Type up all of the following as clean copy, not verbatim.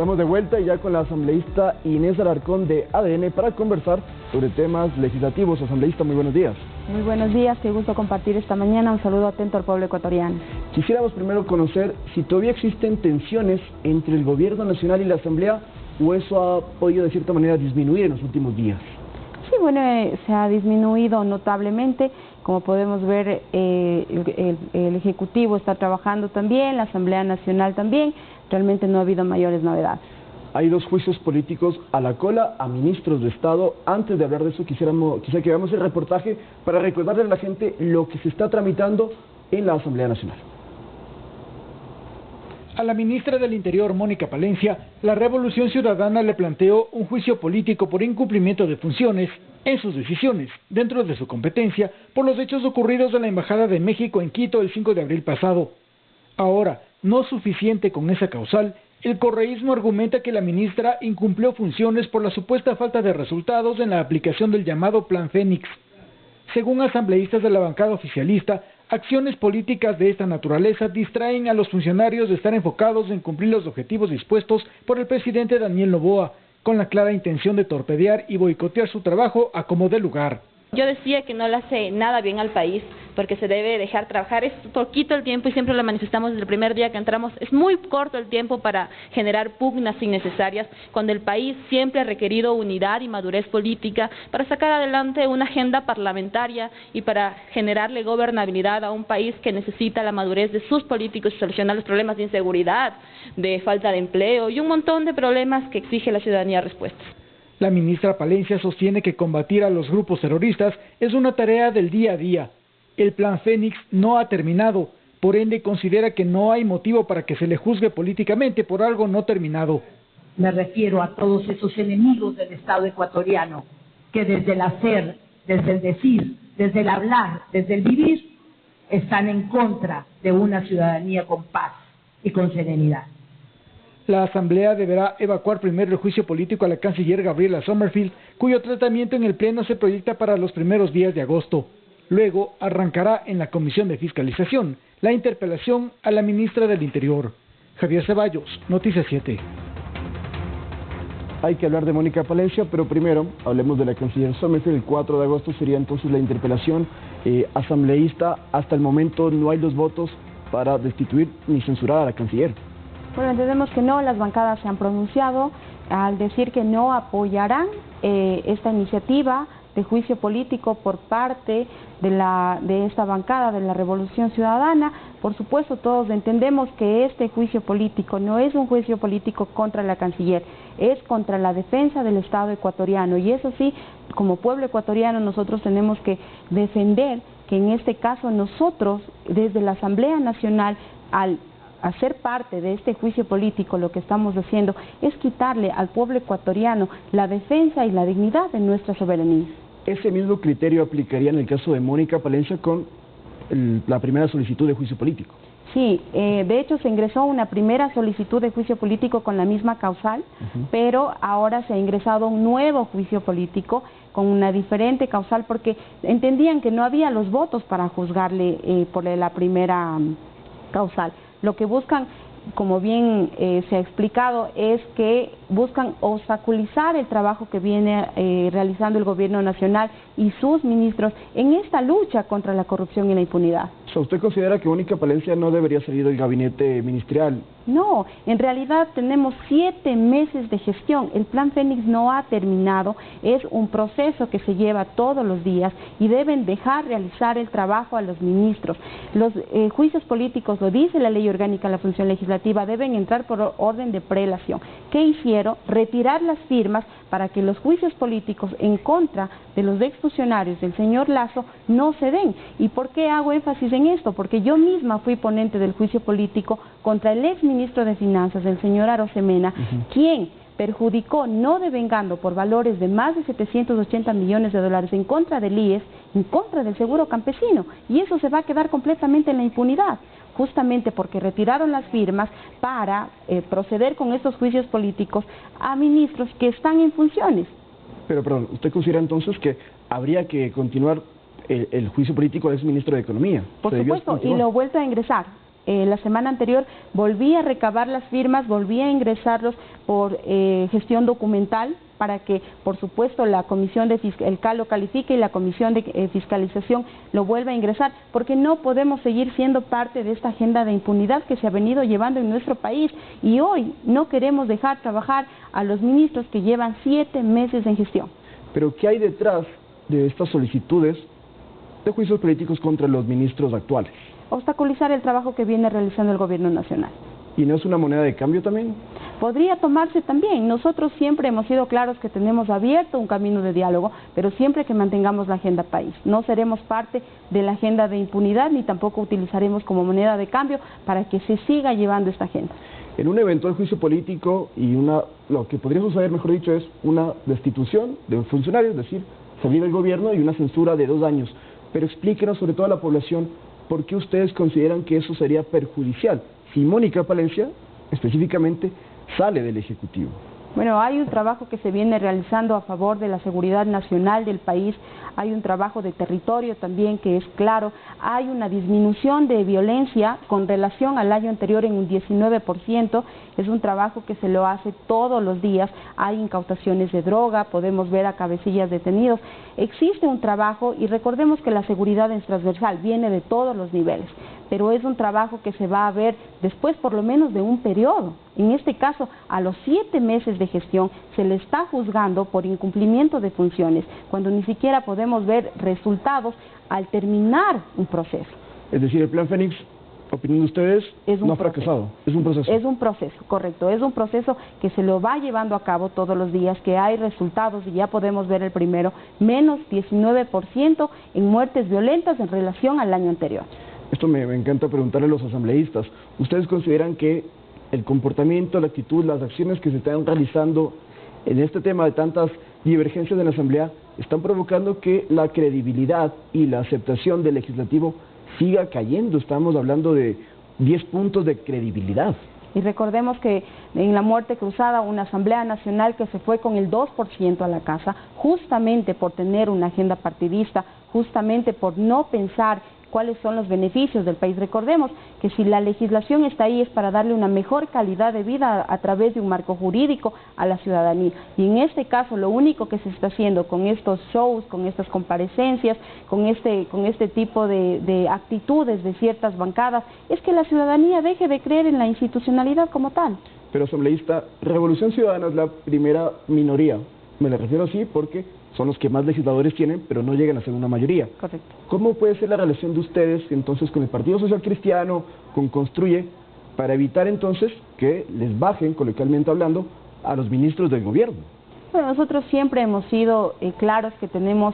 Estamos de vuelta ya con la asambleísta Inés Alarcón de ADN para conversar sobre temas legislativos. Asambleísta, muy buenos días. Muy buenos días, qué gusto compartir esta mañana. Un saludo atento al pueblo ecuatoriano. Quisiéramos primero conocer si todavía existen tensiones entre el gobierno nacional y la asamblea, o eso ha podido de cierta manera disminuir en los últimos días. Sí, bueno, se ha disminuido notablemente. Como podemos ver, el Ejecutivo está trabajando también, la Asamblea Nacional también. Realmente no ha habido mayores novedades. Hay dos juicios políticos a la cola a ministros de Estado. Antes de hablar de eso, quisiera que veamos el reportaje para recordarle a la gente lo que se está tramitando en la Asamblea Nacional. A la ministra del Interior, Mónica Palencia, la Revolución Ciudadana le planteó un juicio político por incumplimiento de funciones en sus decisiones, dentro de su competencia, por los hechos ocurridos en la Embajada de México en Quito el 5 de abril pasado. Ahora, no suficiente con esa causal, el correísmo argumenta que la ministra incumplió funciones por la supuesta falta de resultados en la aplicación del llamado Plan Fénix. Según asambleístas de la bancada oficialista, acciones políticas de esta naturaleza distraen a los funcionarios de estar enfocados en cumplir los objetivos dispuestos por el presidente Daniel Noboa, con la clara intención de torpedear y boicotear su trabajo a como dé lugar. Yo decía que no le hace nada bien al país, porque se debe dejar trabajar. Es poquito el tiempo y siempre lo manifestamos desde el primer día que entramos. Es muy corto el tiempo para generar pugnas innecesarias, cuando el país siempre ha requerido unidad y madurez política para sacar adelante una agenda parlamentaria y para generarle gobernabilidad a un país que necesita la madurez de sus políticos y solucionar los problemas de inseguridad, de falta de empleo y un montón de problemas que exige la ciudadanía respuestas. La ministra Palencia sostiene que combatir a los grupos terroristas es una tarea del día a día. El Plan Fénix no ha terminado, por ende considera que no hay motivo para que se le juzgue políticamente por algo no terminado. Me refiero a todos esos enemigos del Estado ecuatoriano que desde el hacer, desde el decir, desde el hablar, desde el vivir, están en contra de una ciudadanía con paz y con serenidad. La Asamblea deberá evacuar primero el juicio político a la canciller Gabriela Sommerfield, cuyo tratamiento en el Pleno se proyecta para los primeros días de agosto. Luego arrancará en la Comisión de Fiscalización la interpelación a la ministra del Interior. Javier Ceballos, Noticias 7. Hay que hablar de Mónica Palencia, pero primero hablemos de la canciller Sommerfield. El 4 de agosto sería entonces la interpelación asambleísta. Hasta el momento no hay los votos para destituir ni censurar a la canciller. Bueno, entendemos que no, las bancadas se han pronunciado al decir que no apoyarán esta iniciativa de juicio político por parte de esta bancada de la Revolución Ciudadana. Por supuesto, todos entendemos que este juicio político no es un juicio político contra la canciller, es contra la defensa del Estado ecuatoriano, y eso sí, como pueblo ecuatoriano nosotros tenemos que defender que en este caso nosotros, desde la Asamblea Nacional, al hacer parte de este juicio político, lo que estamos haciendo es quitarle al pueblo ecuatoriano la defensa y la dignidad de nuestra soberanía. ¿Ese mismo criterio aplicaría en el caso de Mónica Palencia con la primera solicitud de juicio político? Sí, de hecho se ingresó una primera solicitud de juicio político con la misma causal, pero ahora se ha ingresado un nuevo juicio político con una diferente causal porque entendían que no había los votos para juzgarle por la primera causal. Lo que buscan, como bien se ha explicado, es que buscan obstaculizar el trabajo que viene realizando el gobierno nacional y sus ministros en esta lucha contra la corrupción y la impunidad. O sea, ¿usted considera que Mónica Palencia no debería salir del gabinete ministerial? No, en realidad tenemos 7 meses de gestión, el Plan Fénix no ha terminado, es un proceso que se lleva todos los días y deben dejar realizar el trabajo a los ministros. Los juicios políticos, lo dice la Ley Orgánica de la Función Legislativa, deben entrar por orden de prelación. ¿Qué hicieron? Retirar las firmas para que los juicios políticos en contra de los exfuncionarios del señor Lazo no se den. ¿Y por qué hago énfasis en esto? Porque yo misma fui ponente del juicio político contra el exministro de Finanzas, el señor Arosemena, quien perjudicó, no devengando por valores de más de 780 millones de dólares en contra del IES, en contra del seguro campesino, y eso se va a quedar completamente en la impunidad, justamente porque retiraron las firmas para proceder con estos juicios políticos a ministros que están en funciones. Pero, perdón, ¿usted considera entonces que habría que continuar el juicio político del exministro de Economía? Por supuesto, y lo he vuelto a ingresar. la semana anterior volví a recabar las firmas, volví a ingresarlos por gestión documental para que, por supuesto, la comisión de el CAL lo califique y la comisión de fiscalización lo vuelva a ingresar, porque no podemos seguir siendo parte de esta agenda de impunidad que se ha venido llevando en nuestro país, y hoy no queremos dejar trabajar a los ministros que llevan 7 meses en gestión. Pero ¿qué hay detrás de estas solicitudes de juicios políticos contra los ministros actuales? Obstaculizar el trabajo que viene realizando el gobierno nacional. ¿Y no es una moneda de cambio también? Podría tomarse también. Nosotros siempre hemos sido claros que tenemos abierto un camino de diálogo, pero siempre que mantengamos la agenda país. No seremos parte de la agenda de impunidad, ni tampoco utilizaremos como moneda de cambio para que se siga llevando esta agenda. En un eventual juicio político y lo que podría suceder, mejor dicho, es una destitución de un funcionario, es decir, salir del gobierno, y una censura de 2 años. Pero explíquenos, sobre todo a la población, por qué ustedes consideran que eso sería perjudicial si Mónica Palencia, específicamente, sale del Ejecutivo. Bueno, hay un trabajo que se viene realizando a favor de la seguridad nacional del país, hay un trabajo de territorio también que es claro, hay una disminución de violencia con relación al año anterior en un 19%, es un trabajo que se lo hace todos los días, hay incautaciones de droga, podemos ver a cabecillas detenidos, existe un trabajo, y recordemos que la seguridad es transversal, viene de todos los niveles, pero es un trabajo que se va a ver después por lo menos de un periodo. En este caso, a los 7 meses de gestión se le está juzgando por incumplimiento de funciones, cuando ni siquiera podemos ver resultados al terminar un proceso. Es decir, el Plan Fénix, opinión de ustedes, no ha fracasado, es un proceso. Es un proceso, correcto, es un proceso que se lo va llevando a cabo todos los días, que hay resultados, y ya podemos ver el primero, menos 19% en muertes violentas en relación al año anterior. Esto me encanta preguntarle a los asambleístas. ¿Ustedes consideran que el comportamiento, la actitud, las acciones que se están realizando en este tema de tantas divergencias en la Asamblea están provocando que la credibilidad y la aceptación del legislativo siga cayendo? Estamos hablando de 10 puntos de credibilidad. Y recordemos que en la muerte cruzada, una Asamblea Nacional que se fue con el 2% a la casa, justamente por tener una agenda partidista, justamente por no pensar cuáles son los beneficios del país. Recordemos que si la legislación está ahí es para darle una mejor calidad de vida a través de un marco jurídico a la ciudadanía. Y en este caso lo único que se está haciendo con estos shows, con estas comparecencias, con este tipo de actitudes de ciertas bancadas, es que la ciudadanía deje de creer en la institucionalidad como tal. Pero, asambleísta, Revolución Ciudadana es la primera minoría. Me le refiero así porque son los que más legisladores tienen, pero no llegan a ser una mayoría. Correcto. ¿Cómo puede ser la relación de ustedes entonces con el Partido Social Cristiano, con Construye, para evitar entonces que les bajen, coloquialmente hablando, a los ministros del gobierno? Bueno, nosotros siempre hemos sido claros que tenemos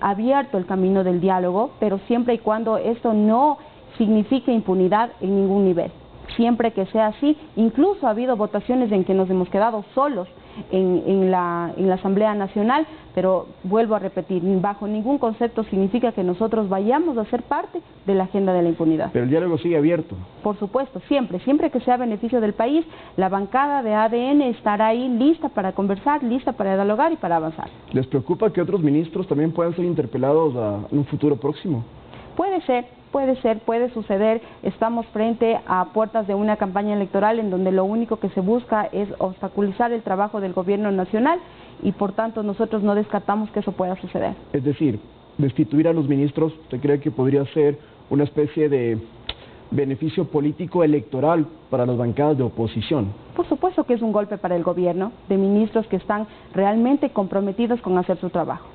abierto el camino del diálogo, pero siempre y cuando esto no signifique impunidad en ningún nivel. Siempre que sea así, incluso ha habido votaciones en que nos hemos quedado solos en la Asamblea Nacional, pero vuelvo a repetir, bajo ningún concepto significa que nosotros vayamos a ser parte de la agenda de la impunidad. Pero el diálogo sigue abierto. Por supuesto, siempre que sea a beneficio del país, la bancada de ADN estará ahí lista para conversar, lista para dialogar y para avanzar. ¿Les preocupa que otros ministros también puedan ser interpelados en un futuro próximo? Puede suceder. Estamos frente a puertas de una campaña electoral en donde lo único que se busca es obstaculizar el trabajo del gobierno nacional y por tanto nosotros no descartamos que eso pueda suceder. Es decir, destituir a los ministros, ¿usted cree que podría ser una especie de beneficio político electoral para las bancadas de oposición? Por supuesto que es un golpe para el gobierno, de ministros que están realmente comprometidos con hacer su trabajo.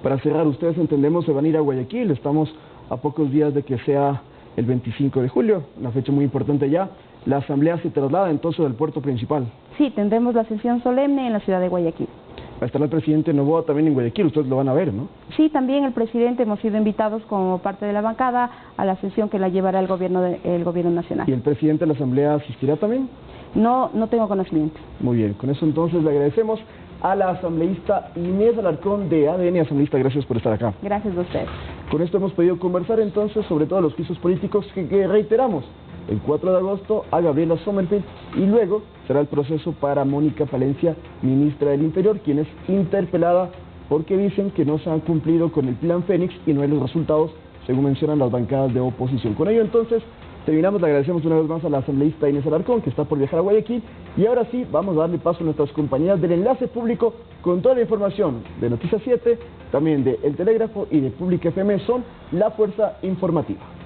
Para cerrar, ustedes entendemos se van a ir a Guayaquil, estamos a pocos días de que sea el 25 de julio, una fecha muy importante ya. La asamblea se traslada entonces al puerto principal. Sí, tendremos la sesión solemne en la ciudad de Guayaquil. Va a estar el presidente Noboa también en Guayaquil, ustedes lo van a ver, ¿no? Sí, también el presidente, hemos sido invitados como parte de la bancada a la sesión que la llevará el gobierno nacional. ¿Y el presidente de la asamblea asistirá también? No tengo conocimiento. Muy bien, con eso entonces le agradecemos a la asambleísta Inés Alarcón de ADN. Asambleísta, gracias por estar acá. Gracias a usted. Con esto hemos podido conversar entonces sobre todos los juicios políticos que reiteramos el 4 de agosto a Gabriela Sommerfeld y luego será el proceso para Mónica Palencia, ministra del Interior, quien es interpelada porque dicen que no se han cumplido con el Plan Fénix y no hay los resultados según mencionan las bancadas de oposición. Con ello entonces Terminamos, le agradecemos una vez más a la asambleísta Inés Alarcón, que está por viajar a Guayaquil, y ahora sí, vamos a darle paso a nuestras compañeras del Enlace Público con toda la información de Noticias 7, también de El Telégrafo y de Pública FM, son la fuerza informativa.